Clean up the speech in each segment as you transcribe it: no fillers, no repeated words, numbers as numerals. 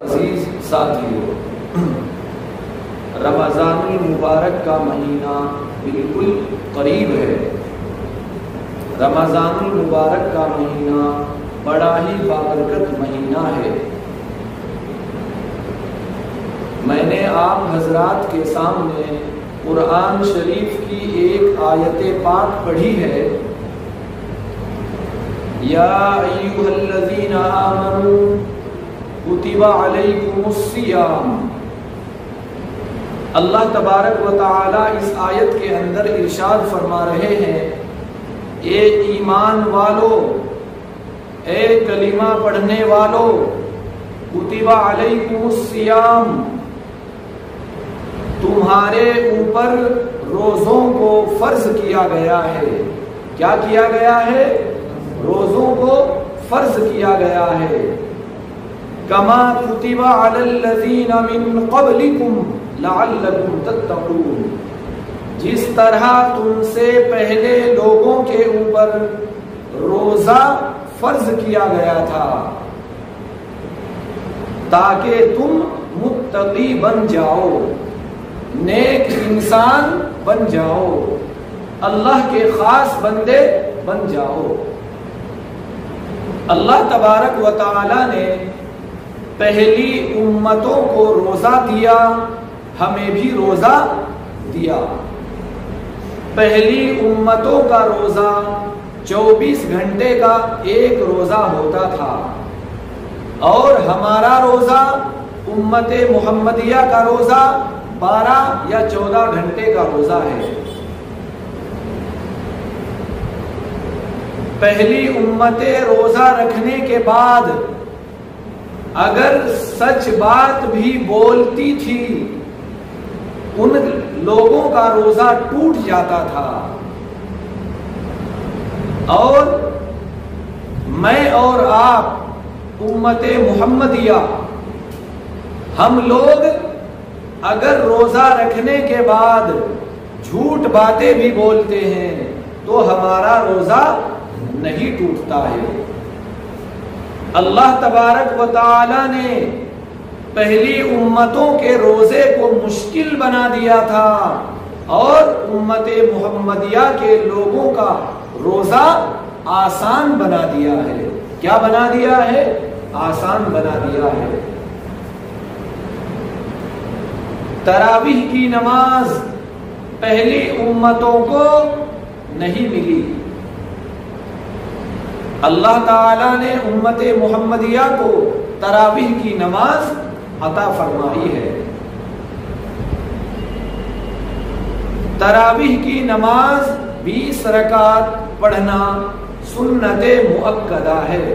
عزیز ساتھیو، رمضان المبارک کا مہینہ بالکل قریب ہے۔ رمضان المبارک کا مہینہ بڑا ہی بابرکت مہینہ ہے۔ میں نے آپ حضرات کے سامنے قرآن شریف کی ایک آیت پاک پڑھی ہے، یا ایھا الذین آمنوا کتب علیکم الصیام۔ اللہ تبارک و تعالی اس آیت کے اندر ارشاد فرما رہے ہیں، اے ایمان والو، اے کلمہ پڑھنے والو، کتب علیکم الصیام، تمہارے اوپر روزوں کو فرض کیا گیا ہے۔ کیا کیا گیا ہے؟ روزوں کو فرض کیا گیا ہے۔ کما کتب علی الذین من قبلکم لعلکم تتقون، جس طرح تم سے پہلے لوگوں کے اوپر روزہ فرض کیا گیا تھا تاکہ تم متقی بن جاؤ، نیک انسان بن جاؤ، اللہ کے خاص بندے بن جاؤ۔ اللہ تبارک و تعالی نے پہلی امتوں کو روزہ دیا، ہمیں بھی روزہ دیا۔ پہلی امتوں کا روزہ 24 گھنٹے کا ایک روزہ ہوتا تھا، اور ہمارا روزہ امت محمدیہ کا روزہ 12 یا 14 گھنٹے کا روزہ ہے۔ پہلی امتیں روزہ رکھنے کے بعد اگر سچ بات بھی بولتی تھی، ان لوگوں کا روزہ ٹوٹ جاتا تھا۔ اور میں اور آپ امت محمدیہ، ہم لوگ اگر روزہ رکھنے کے بعد جھوٹ باتیں بھی بولتے ہیں تو ہمارا روزہ نہیں ٹوٹتا ہے۔ اللہ تبارک و تعالی نے پہلی امتوں کے روزے کو مشکل بنا دیا تھا، اور امت محمدیہ کے لوگوں کا روزہ آسان بنا دیا ہے۔ کیا بنا دیا ہے؟ آسان بنا دیا ہے۔ تراویح کی نماز پہلی امتوں کو نہیں ملی، اللہ تعالیٰ نے امت محمدیہ کو تراویح کی نماز عطا فرمائی ہے۔ تراویح کی نماز 20 رکعت پڑھنا سنت مؤکدہ ہے۔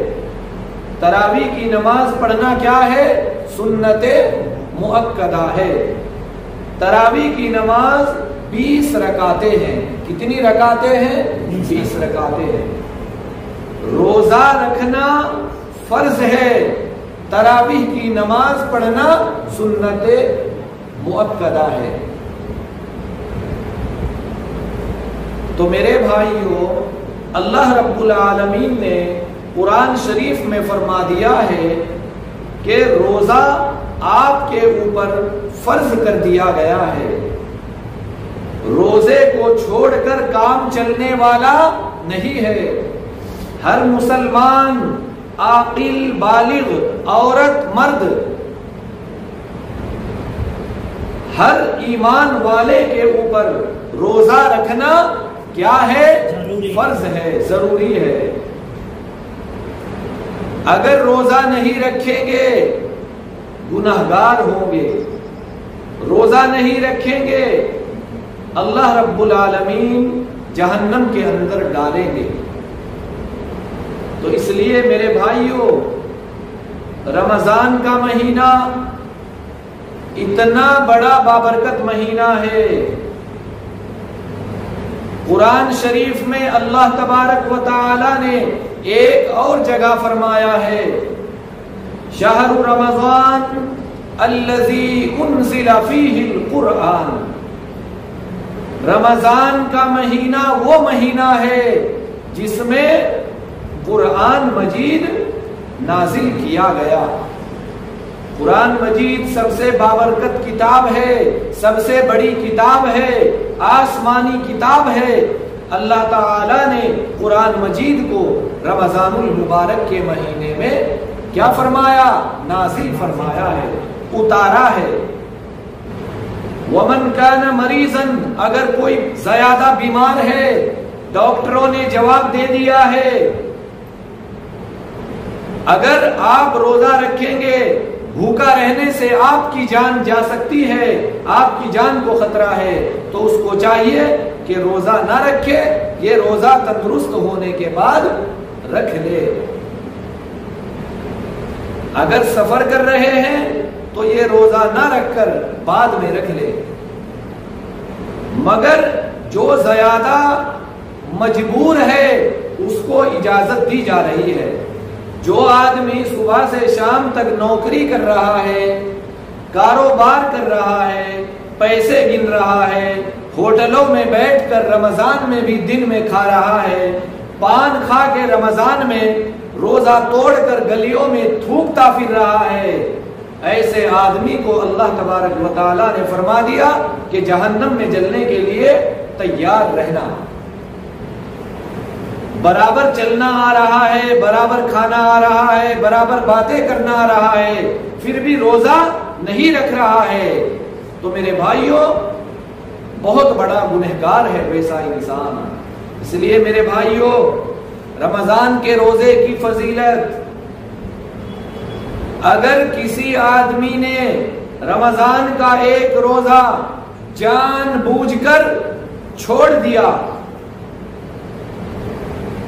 تراویح کی نماز پڑھنا کیا ہے؟ سنت مؤکدہ ہے۔ تراویح کی نماز 20 رکعتیں ہیں۔ کتنی رکعتیں ہیں؟ 20 رکعتیں ہیں۔ روزہ رکھنا فرض ہے، تراویح کی نماز پڑھنا سنت مؤکدہ ہے۔ تو میرے بھائیو، اللہ رب العالمین نے قرآن شریف میں فرما دیا ہے کہ روزہ آپ کے اوپر فرض کر دیا گیا ہے۔ روزے کو چھوڑ کر کام چلنے والا نہیں ہے۔ ہر مسلمان، عاقل، بالغ، عورت، مرد، ہر ایمان والے کے اوپر روزہ رکھنا کیا ہے؟ فرض ہے، ضروری ہے۔ اگر روزہ نہیں رکھیں گے گناہگار ہوں گے، روزہ نہیں رکھیں گے اللہ رب العالمین جہنم کے اندر ڈالیں گے۔ تو اس لیے میرے بھائیوں، رمضان کا مہینہ اتنا بڑا بابرکت مہینہ ہے۔ قرآن شریف میں اللہ تبارک و تعالی نے ایک اور جگہ فرمایا ہے، شہر رمضان الذی انزل فیہ القرآن۔ رمضان کا مہینہ وہ مہینہ ہے جس میں قرآن مجید نازل کیا گیا۔ قرآن مجید سب سے بابرکت کتاب ہے، سب سے بڑی کتاب ہے، آسمانی کتاب ہے۔ اللہ تعالی نے قرآن مجید کو رمضان المبارک کے مہینے میں کیا فرمایا؟ نازل فرمایا ہے، اتارا ہے۔ ومن کان مریضا، اگر کوئی زیادہ بیمار ہے، ڈاکٹروں نے جواب دے دیا ہے اگر آپ روزہ رکھیں گے بھوکا رہنے سے آپ کی جان جا سکتی ہے، آپ کی جان کو خطرہ ہے، تو اس کو چاہیے کہ روزہ نہ رکھے، یہ روزہ تندرست ہونے کے بعد رکھ لے۔ اگر سفر کر رہے ہیں تو یہ روزہ نہ رکھ کر بعد میں رکھ لے۔ مگر جو زیادہ مجبور ہے اس کو اجازت دی جا رہی ہے۔ جو آدمی صبح سے شام تک نوکری کر رہا ہے، کاروبار کر رہا ہے، پیسے گن رہا ہے، ہوٹلوں میں بیٹھ کر رمضان میں بھی دن میں کھا رہا ہے، پان کھا کے رمضان میں روزہ توڑ کر گلیوں میں تھوکتا پھر رہا ہے، ایسے آدمی کو اللہ تبارک و تعالیٰ نے فرما دیا کہ جہنم میں جلنے کے لیے تیار رہنا۔ برابر چلنا آ رہا ہے، برابر کھانا آ رہا ہے، برابر باتیں کرنا آ رہا ہے، پھر بھی روزہ نہیں رکھ رہا ہے، تو میرے بھائیوں بہت بڑا گنہگار ہے ویسا انسان۔ اس لیے میرے بھائیوں رمضان کے روزے کی فضیلت، اگر کسی آدمی نے رمضان کا ایک روزہ جان بوجھ کر چھوڑ دیا،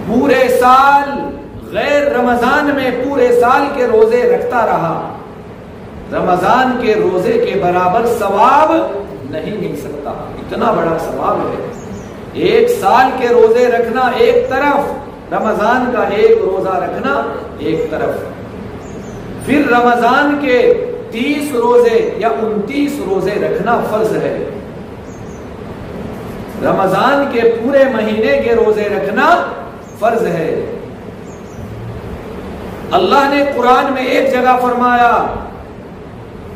پورے سال غیر رمضان میں پورے سال کے روزے رکھتا رہا، رمضان کے روزے کے برابر ثواب نہیں مل سکتا۔ اتنا بڑا ثواب ہے۔ ایک سال کے روزے رکھنا ایک طرف، رمضان کا ایک روزہ رکھنا ایک طرف، پھر رمضان کے 30 روزے یا 29 روزے رکھنا فرض ہے۔ رمضان کے پورے مہینے کے روزے رکھنا فرض ہے۔ اللہ نے قرآن میں ایک جگہ فرمایا،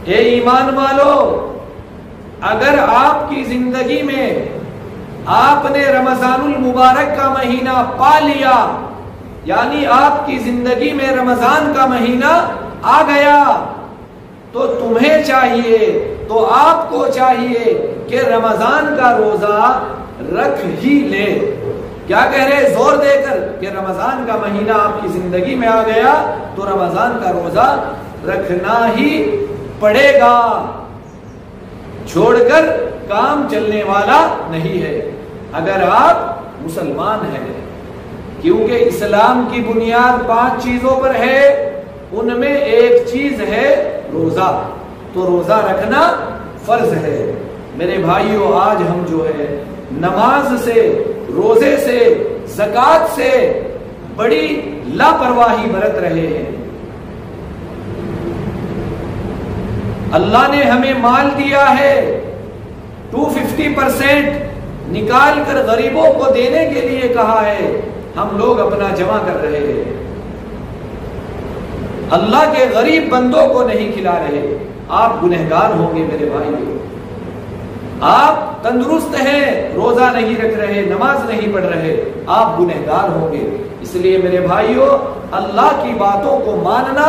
اے ایمان والو، اگر آپ کی زندگی میں آپ نے رمضان المبارک کا مہینہ پا لیا، یعنی آپ کی زندگی میں رمضان کا مہینہ آ گیا، تو تمہیں چاہیے، تو آپ کو چاہیے کہ رمضان کا روزہ رکھ ہی لے۔ کیا کہہ رہے زور دے کر کہ رمضان کا مہینہ آپ کی زندگی میں آ گیا تو رمضان کا روزہ رکھنا ہی پڑے گا، چھوڑ کر کام چلنے والا نہیں ہے اگر آپ مسلمان ہیں۔ کیونکہ اسلام کی بنیاد 5 چیزوں پر ہے، ان میں ایک چیز ہے روزہ، تو روزہ رکھنا فرض ہے۔ میرے بھائیوں آج ہم جو ہے نماز سے، روزے سے، زکوٰۃ سے بڑی لاپرواہی برت رہے ہیں۔ اللہ نے ہمیں مال دیا ہے، 250% نکال کر غریبوں کو دینے کے لیے کہا ہے، ہم لوگ اپنا جمع کر رہے ہیں، اللہ کے غریب بندوں کو نہیں کھلا رہے۔ آپ گنہگار ہوں گے میرے بھائیوں۔ آپ تندرست ہیں، روزہ نہیں رکھ رہے، نماز نہیں پڑھ رہے، آپ گنہگار ہوں گے۔ اس لیے میرے بھائیوں اللہ کی باتوں کو ماننا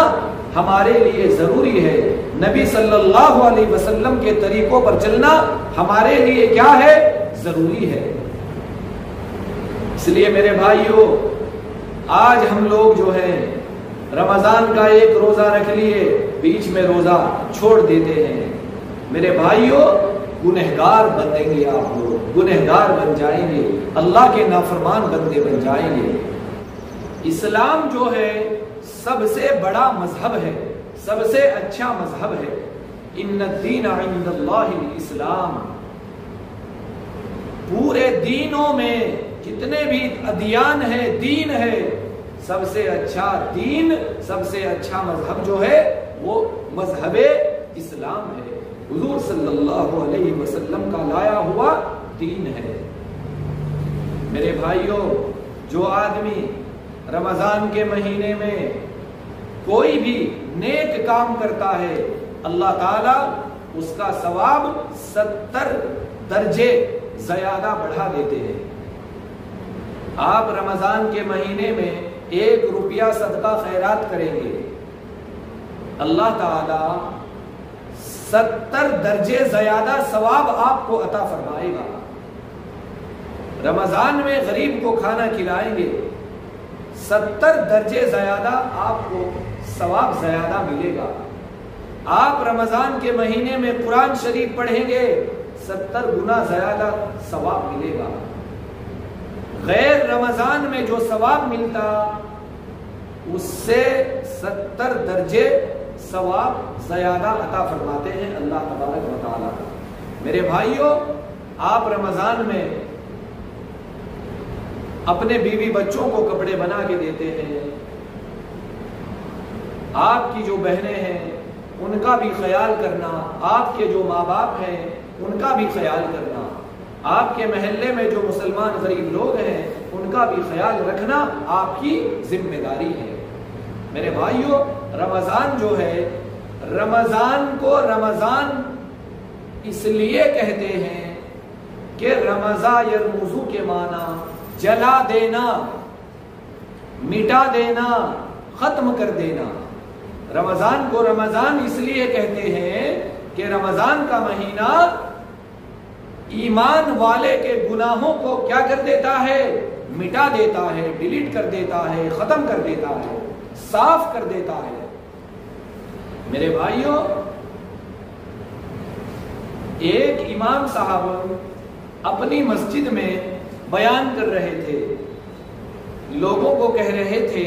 ہمارے لیے ضروری ہے، نبی صلی اللہ علیہ وسلم کے طریقوں پر چلنا ہمارے لیے کیا ہے؟ ضروری ہے۔ اس لیے میرے بھائیوں آج ہم لوگ جو ہیں رمضان کا ایک روزہ رکھ لیے، بیچ میں روزہ چھوڑ دیتے ہیں۔ میرے بھائیوں گنہگار بنیں گے، آپ لوگ گنہگار بن جائیں گے، اللہ کے نافرمان بندے بن جائیں گے۔ اسلام جو ہے سب سے بڑا مذہب ہے، سب سے اچھا مذہب ہے۔ ان الدین عند اللہ الاسلام، پورے دینوں میں جتنے بھی ادیان ہیں، دین ہے، سب سے اچھا دین، سب سے اچھا مذہب جو ہے وہ مذہب اسلام ہے، حضور صلی اللہ علیہ وسلم کا لایا ہوا دین ہے۔ میرے بھائیوں جو آدمی رمضان کے مہینے میں کوئی بھی نیک کام کرتا ہے اللہ تعالیٰ اس کا ثواب 70 درجے زیادہ بڑھا دیتے ہیں۔ آپ رمضان کے مہینے میں 1 روپیہ صدقہ خیرات کریں گے، اللہ تعالیٰ 70 درجے زیادہ ثواب آپ کو عطا فرمائے گا۔ رمضان میں غریب کو کھانا کھلائیں گے، 70 درجے زیادہ آپ کو ثواب زیادہ ملے گا۔ آپ رمضان کے مہینے میں قرآن شریف پڑھیں گے، 70 گنا زیادہ ثواب ملے گا۔ غیر رمضان میں جو ثواب ملتا اس سے 70 درجے ثواب زیادہ عطا فرماتے ہیں اللہ تبارک و تعالیٰ۔ میرے بھائیوں، آپ رمضان میں اپنے بیوی بچوں کو کپڑے بنا کے دیتے ہیں، آپ کی جو بہنیں ہیں ان کا بھی خیال کرنا، آپ کے جو ماں باپ ہیں ان کا بھی خیال کرنا، آپ کے محلے میں جو مسلمان غریب لوگ ہیں ان کا بھی خیال رکھنا آپ کی ذمہ داری ہے۔ میرے بھائیوں، رمضان جو ہے، رمضان کو رمضان اس لیے کہتے ہیں کہ رمضا یرمزو کے معنی جلا دینا، مٹا دینا، ختم کر دینا۔ رمضان کو رمضان اس لیے کہتے ہیں کہ رمضان کا مہینہ ایمان والے کے گناہوں کو کیا کر دیتا ہے؟ مٹا دیتا ہے، ڈیلیٹ کر دیتا ہے، ختم کر دیتا ہے، صاف کر دیتا ہے۔ میرے بھائیوں، ایک امام صاحب اپنی مسجد میں بیان کر رہے تھے، لوگوں کو کہہ رہے تھے،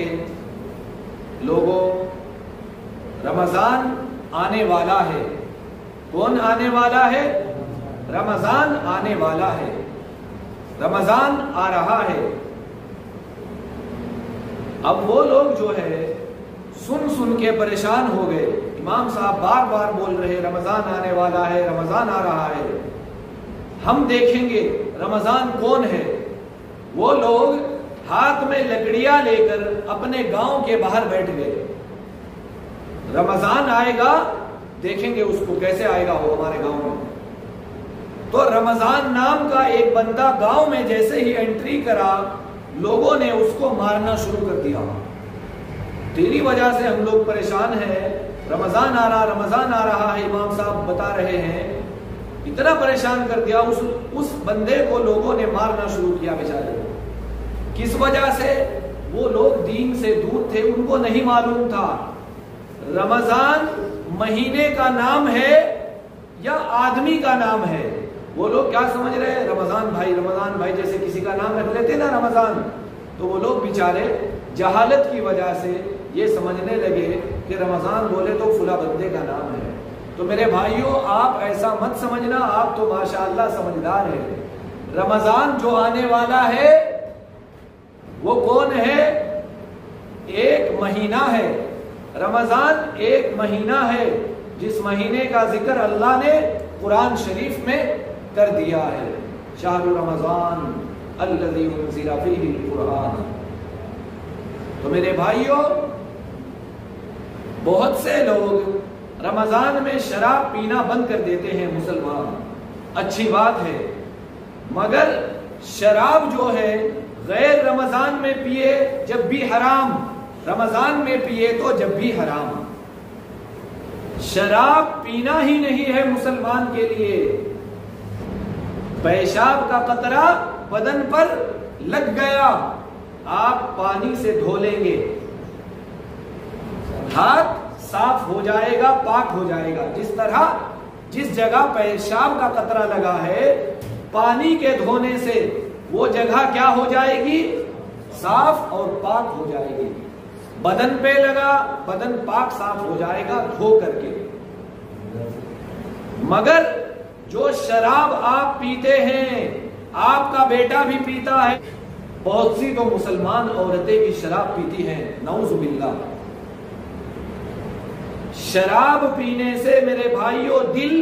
لوگوں رمضان آنے والا ہے۔ کون آنے والا ہے؟ رمضان آنے والا ہے، رمضان آ رہا ہے۔ اب وہ لوگ جو ہے سن سن کے پریشان ہو گئے، امام صاحب بار بار بول رہے رمضان آنے والا ہے، رمضان آ رہا ہے، ہم دیکھیں گے رمضان کون ہے۔ وہ لوگ ہاتھ میں لکڑیاں لے کر اپنے گاؤں کے باہر بیٹھ گئے، رمضان آئے گا، دیکھیں گے اس کو کیسے آئے گا وہ ہمارے گاؤں میں۔ تو رمضان نام کا ایک بندہ گاؤں میں جیسے ہی انٹری کرا، لوگوں نے اس کو مارنا شروع کر دیا، تیری وجہ سے ہم لوگ پریشان ہیں، رمضان آ رہا، رمضان آ رہا ہے، امام صاحب بتا رہے ہیں۔ اتنا پریشان کر دیا، اس بندے کو لوگوں نے مارنا شروع کیا بیچارے کو۔ کس وجہ سے؟ وہ لوگ دین سے دور تھے، ان کو نہیں معلوم تھا رمضان مہینے کا نام ہے یا آدمی کا نام ہے۔ وہ لوگ کیا سمجھ رہے ہیں؟ رمضان بھائی جیسے کسی کا نام رکھ لیتے نا رمضان، تو وہ لوگ بیچارے جہالت کی وجہ سے یہ سمجھنے لگے کہ رمضان بولے تو فلاں بندے کا نام ہے۔ تو میرے بھائیوں، آپ ایسا مت سمجھنا، آپ تو ماشاءاللہ سمجھدار ہیں۔ رمضان جو آنے والا ہے وہ کون ہے؟ ایک مہینہ ہے، رمضان ایک مہینہ ہے جس مہینے کا ذکر اللہ نے قرآن شریف میں کر دیا ہے، شہر رمضان الذی انزل فیہ القرآن۔ تو میرے بھائیوں، بہت سے لوگ رمضان میں شراب پینا بند کر دیتے ہیں مسلمان، اچھی بات ہے، مگر شراب جو ہے غیر رمضان میں پیے جب بھی حرام، رمضان میں پیے تو جب بھی حرام۔ شراب پینا ہی نہیں ہے مسلمان کے لیے۔ پیشاب کا قطرہ بدن پر لگ گیا، آپ پانی سے دھو لیں گے، ہاتھ صاف ہو جائے گا، پاک ہو جائے گا۔ جس طرح جس جگہ پیشاب کا قطرہ لگا ہے، پانی کے دھونے سے وہ جگہ کیا ہو جائے گی؟ صاف اور پاک ہو جائے گی۔ بدن پہ لگا، بدن پاک صاف ہو جائے گا دھو کر کے۔ مگر جو شراب آپ پیتے ہیں، آپ کا بیٹا بھی پیتا ہے، بہت سی تو مسلمان عورتیں بھی شراب پیتی ہیں، نعوذ باللہ۔ شراب پینے سے میرے بھائیوں دل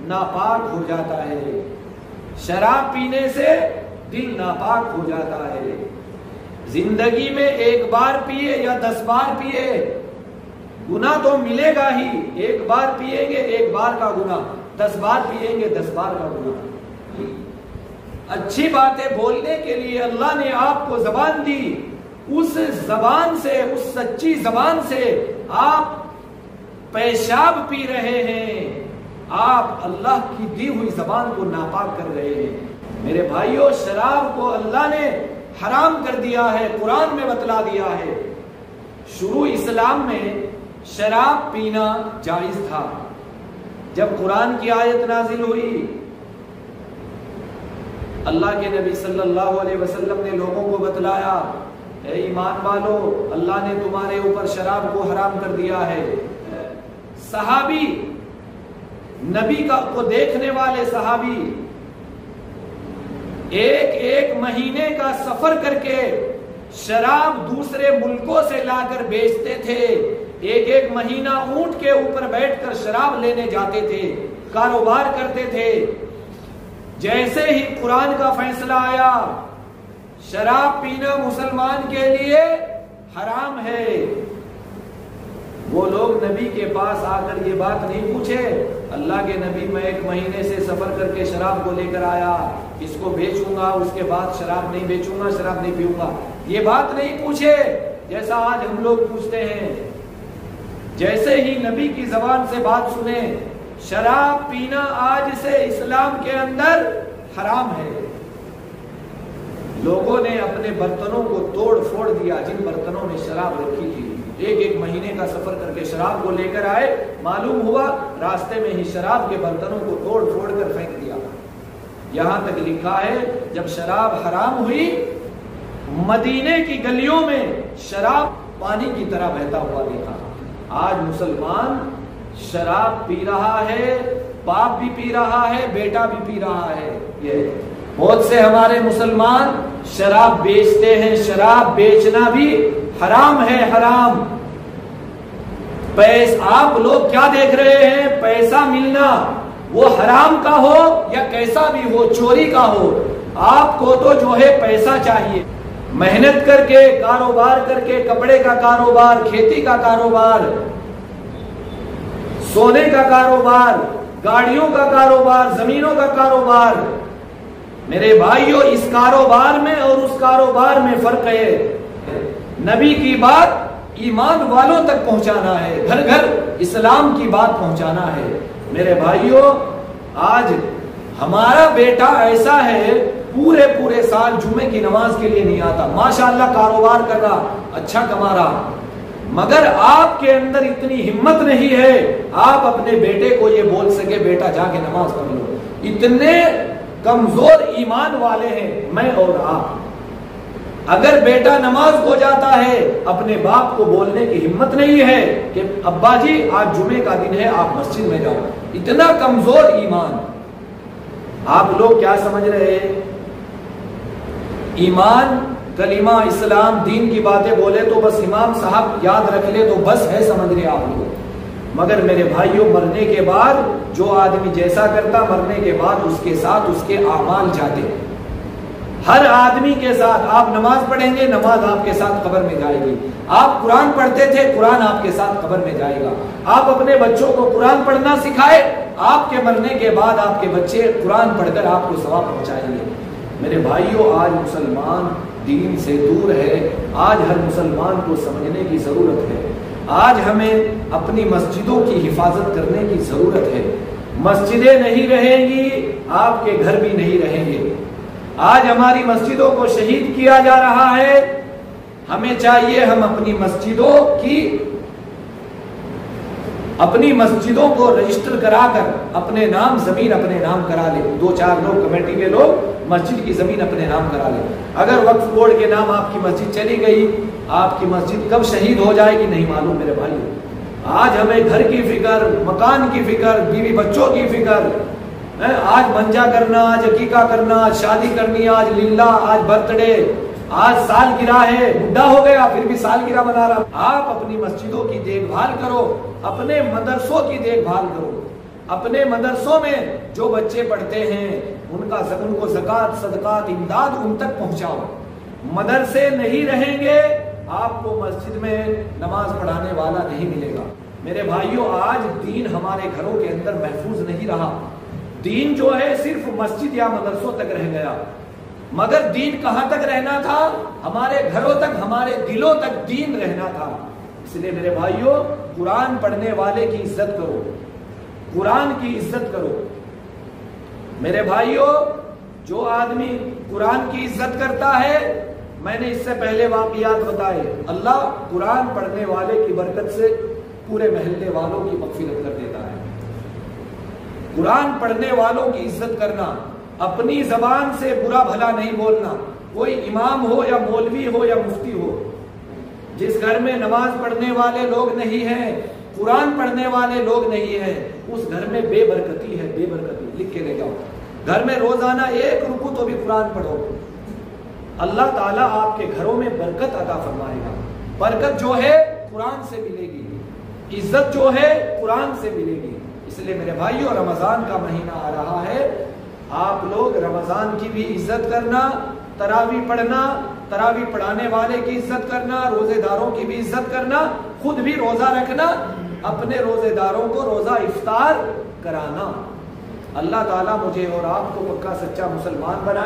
ناپاک ہو جاتا ہے، شراب پینے سے دل ناپاک ہو جاتا ہے۔ زندگی میں ایک بار پیے یا 10 بار پیے، گناہ تو ملے گا ہی، ایک بار پیئیں گے 1 بار کا گناہ، 10 بار پیئیں گے 10 بار کا گناہ۔ اچھی باتیں بولنے کے لیے اللہ نے آپ کو زبان دی، اس زبان سے، اس سچی زبان سے آپ پیشاب پی رہے ہیں، آپ اللہ کی دی ہوئی زبان کو ناپاک کر رہے ہیں۔ میرے بھائیوں، شراب کو اللہ نے حرام کر دیا ہے، قرآن میں بتلا دیا ہے۔ شروع اسلام میں شراب پینا جائز تھا، جب قرآن کی آیت نازل ہوئی، اللہ کے نبی صلی اللہ علیہ وسلم نے لوگوں کو بتلایا، اے ایمان والو، اللہ نے تمہارے اوپر شراب کو حرام کر دیا ہے۔ صحابی، نبی کو دیکھنے والے صحابی 1 مہینے کا سفر کر کے شراب دوسرے ملکوں سے لا کر بیچتے تھے، 1 مہینہ اونٹ کے اوپر بیٹھ کر شراب لینے جاتے تھے، کاروبار کرتے تھے۔ جیسے ہی قرآن کا فیصلہ آیا، شراب پینا مسلمان کے لیے حرام ہے، وہ لوگ نبی کے پاس آ کر یہ بات نہیں پوچھے، اللہ کے نبی میں 1 مہینے سے سفر کر کے شراب کو لے کر آیا، اس کو بیچوں گا، اس کے بعد شراب نہیں بیچوں گا، شراب نہیں پیوں گا، یہ بات نہیں پوچھے جیسا آج ہم لوگ پوچھتے ہیں۔ جیسے ہی نبی کی زبان سے بات سنیں، شراب پینا آج سے اسلام کے اندر حرام ہے، لوگوں نے اپنے برتنوں کو توڑ پھوڑ دیا، جن برتنوں میں شراب رکھی تھی، 1 مہینے کا سفر کر کے شراب کو لے کر آئے، معلوم ہوا راستے میں ہی شراب کے برتنوں کو توڑ پھوڑ کر پھینک دیا۔ یہاں تک لکھا ہے جب شراب حرام ہوئی، مدینے کی گلیوں میں شراب پانی کی طرح بہتا ہوا دیکھا۔ آج مسلمان شراب پی رہا ہے، باپ بھی پی رہا ہے، بیٹا بھی پی رہا ہے۔ یہ بہت سے ہمارے مسلمان شراب بیچتے ہیں، شراب بیچنا بھی حرام ہے، حرام۔ آپ لوگ کیا دیکھ رہے ہیں؟ پیسہ ملنا، وہ حرام کا ہو یا کیسا بھی ہو، چوری کا ہو، آپ کو تو جو ہے پیسہ چاہیے۔ محنت کر کے، کاروبار کر کے، کپڑے کا کاروبار، کھیتی کا کاروبار، سونے کا کاروبار، گاڑیوں کا کاروبار، زمینوں کا کاروبار۔ میرے بھائیوں، اس کاروبار میں اور اس کاروبار میں فرق ہے۔ نبی کی بات ایمان والوں تک پہنچانا ہے، گھر گھر اسلام کی بات پہنچانا ہے۔ میرے بھائیوں، آج ہمارا بیٹا ایسا ہے، پورے سال جمعے کی نماز کے لیے نہیں آتا، ماشاءاللہ کاروبار کر رہا، اچھا کما رہا، مگر آپ کے اندر اتنی ہمت نہیں ہے آپ اپنے بیٹے کو یہ بول سکے بیٹا جا کے نماز پڑھ لو۔ اتنے کمزور ایمان والے ہیں میں اور آپ۔ اگر بیٹا نماز ہو جاتا ہے، اپنے باپ کو بولنے کی ہمت نہیں ہے کہ ابا جی آج جمعے کا دن ہے، آپ مسجد میں جاؤ۔ اتنا کمزور ایمان۔ آپ لوگ کیا سمجھ رہے ہیں؟ ایمان، کلمہ، اسلام، دین کی باتیں بولے تو بس امام صاحب یاد رکھ لے تو بس ہے، سمجھ رہے آپ لوگ۔ مگر میرے بھائیوں، مرنے کے بعد جو آدمی جیسا کرتا، مرنے کے بعد اس کے ساتھ اس کے اعمال جاتے ہیں۔ ہر آدمی کے ساتھ آپ نماز پڑھیں گے، نماز آپ کے ساتھ قبر میں جائے گی۔ آپ قرآن پڑھتے تھے، قرآن آپ کے ساتھ قبر میں جائے گا۔ آپ اپنے بچوں کو قرآن پڑھنا سکھائے، آپ کے مرنے کے بعد آپ کے بچے قرآن پڑھ کر آپ کو ثواب پہنچائیں گے۔ میرے بھائیوں، آج مسلمان دین سے دور ہے۔ آج ہر مسلمان کو سمجھنے کی ضرورت ہے۔ آج ہمیں اپنی مسجدوں کی حفاظت کرنے کی ضرورت ہے۔ مسجدیں نہیں رہیں گی، آپ کے گھر بھی نہیں رہیں گے۔ آج ہماری مسجدوں کو شہید کیا جا رہا ہے، ہمیں چاہیے ہم اپنی مسجدوں کو رجسٹر کرا کر اپنے نام زمین اپنے نام کرا لیں۔ 2-4 لوگ کمیٹی کے لوگ مسجد کی زمین اپنے نام کرا لیں۔ اگر وقف بورڈ کے نام آپ کی مسجد چلی گئی، آپ کی مسجد کب شہید ہو جائے گی نہیں معلوم میرے بھائی۔ آج ہمیں گھر کی فکر، مکان کی فکر، بیوی بچوں کی فکر، آج منجا کرنا، آج عقیقہ کرنا، آج شادی کرنی، آج لیلا، آج برتھ ڈے، آج سالگرہ ہے، بڈھا ہو گیا پھر بھی سالگرہ منا رہا۔ آپ اپنی مسجدوں کی دیکھ بھال کرو، اپنے مدرسوں کی دیکھ بھال کرو۔ اپنے مدرسوں میں جو بچے پڑھتے ہیں ان کو زکوٰۃ، صدقات، امداد ان تک پہنچاؤ۔ مدرسے نہیں رہیں گے، آپ کو مسجد میں نماز پڑھانے والا نہیں ملے گا۔ میرے بھائیوں، آج دین ہمارے گھروں کے اندر محفوظ نہیں رہا۔ دین جو ہے صرف مسجد یا مدرسوں تک رہ گیا، مگر دین کہاں تک رہنا تھا؟ ہمارے گھروں تک، ہمارے دلوں تک دین رہنا تھا۔ اس لیے میرے بھائیوں، قرآن پڑھنے والے کی عزت کرو، قرآن کی عزت کرو۔ میرے بھائیوں، جو آدمی قرآن کی عزت کرتا ہے، میں نے اس سے پہلے واقعات بتائے، اللہ قرآن پڑھنے والے کی برکت سے پورے محلے والوں کی مغفرت کر دیتا ہے۔ قرآن پڑھنے والوں کی عزت کرنا، اپنی زبان سے برا بھلا نہیں بولنا۔ کوئی امام ہو یا مولوی ہو یا مفتی ہو، جس گھر میں نماز پڑھنے والے لوگ نہیں ہیں، قرآن پڑھنے والے لوگ نہیں ہیں، اس گھر میں بے برکتی ہے، بے برکتی۔ لکھ کے لے جاؤ، گھر میں روزانہ 1 رکوع تو بھی قرآن پڑھو، اللہ تعالیٰ آپ کے گھروں میں برکت عطا فرمائے گا۔ برکت جو ہے قرآن سے ملے گی، عزت جو ہے قرآن سے ملے گی۔ اس لیے میرے بھائیوں، رمضان کا مہینہ آ رہا ہے، آپ لوگ رمضان کی بھی عزت کرنا، تراویح پڑھنا، تراویح پڑھانے والے کی عزت کرنا، روزے داروں کی بھی عزت کرنا، خود بھی روزہ رکھنا، اپنے روزے داروں کو روزہ افطار کرانا۔ اللہ تعالیٰ مجھے اور آپ کو پکا سچا مسلمان بنائے۔